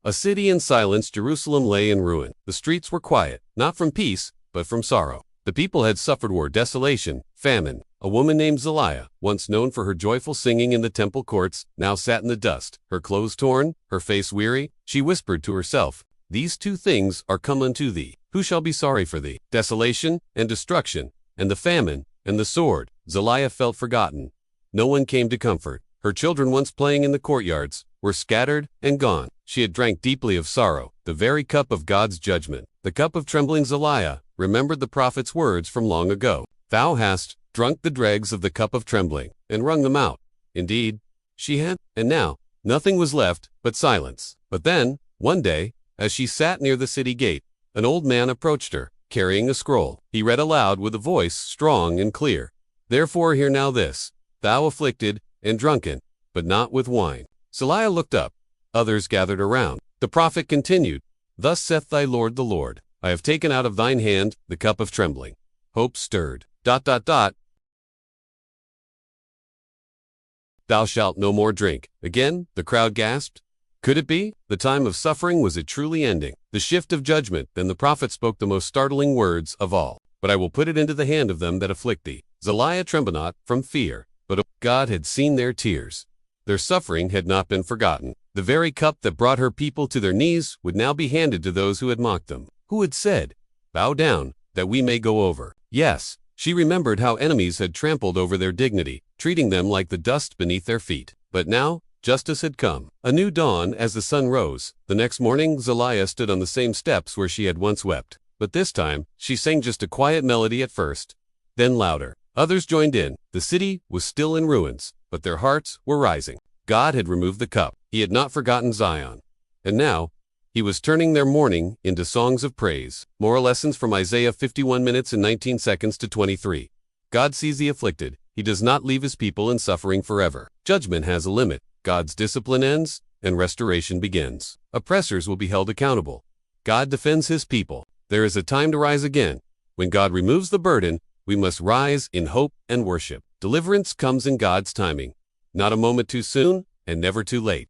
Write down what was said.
A city in silence, Jerusalem lay in ruin. The streets were quiet, not from peace, but from sorrow. The people had suffered war, desolation, famine. A woman named Zeliah, once known for her joyful singing in the temple courts, now sat in the dust, her clothes torn, her face weary. She whispered to herself, "These two things are come unto thee. Who shall be sorry for thee? Desolation and destruction, and the famine, and the sword." Zeliah felt forgotten. No one came to comfort. Her children, once playing in the courtyards, were scattered and gone. She had drank deeply of sorrow, the very cup of God's judgment. The cup of trembling. Zeliah remembered the prophet's words from long ago. "Thou hast drunk the dregs of the cup of trembling, and wrung them out." Indeed, she had, and now, nothing was left but silence. But then, one day, as she sat near the city gate, an old man approached her, carrying a scroll. He read aloud with a voice strong and clear, "Therefore hear now this, thou afflicted and drunken, but not with wine." Zeliah looked up. Others gathered around. The prophet continued, "Thus saith thy Lord the Lord, I have taken out of thine hand the cup of trembling." Hope stirred. "Thou shalt no more drink." Again, the crowd gasped. Could it be? The time of suffering, was it truly ending? The shift of judgment. Then the prophet spoke the most startling words of all. "But I will put it into the hand of them that afflict thee." Zeliah trembled not from fear, but God had seen their tears. Their suffering had not been forgotten. The very cup that brought her people to their knees would now be handed to those who had mocked them. Who had said, "Bow down, that we may go over"? Yes, she remembered how enemies had trampled over their dignity, treating them like the dust beneath their feet. But now, justice had come. A new dawn as the sun rose. The next morning, Zeliah stood on the same steps where she had once wept. But this time, she sang just a quiet melody at first, then louder. Others joined in. The city was still in ruins, but their hearts were rising. God had removed the cup. He had not forgotten Zion. And now, He was turning their mourning into songs of praise. Moral lessons from Isaiah 51 minutes and 19 seconds to 23. God sees the afflicted. He does not leave His people in suffering forever. Judgment has a limit. God's discipline ends, and restoration begins. Oppressors will be held accountable. God defends His people. There is a time to rise again. When God removes the burden, we must rise in hope and worship. Deliverance comes in God's timing. Not a moment too soon, and never too late.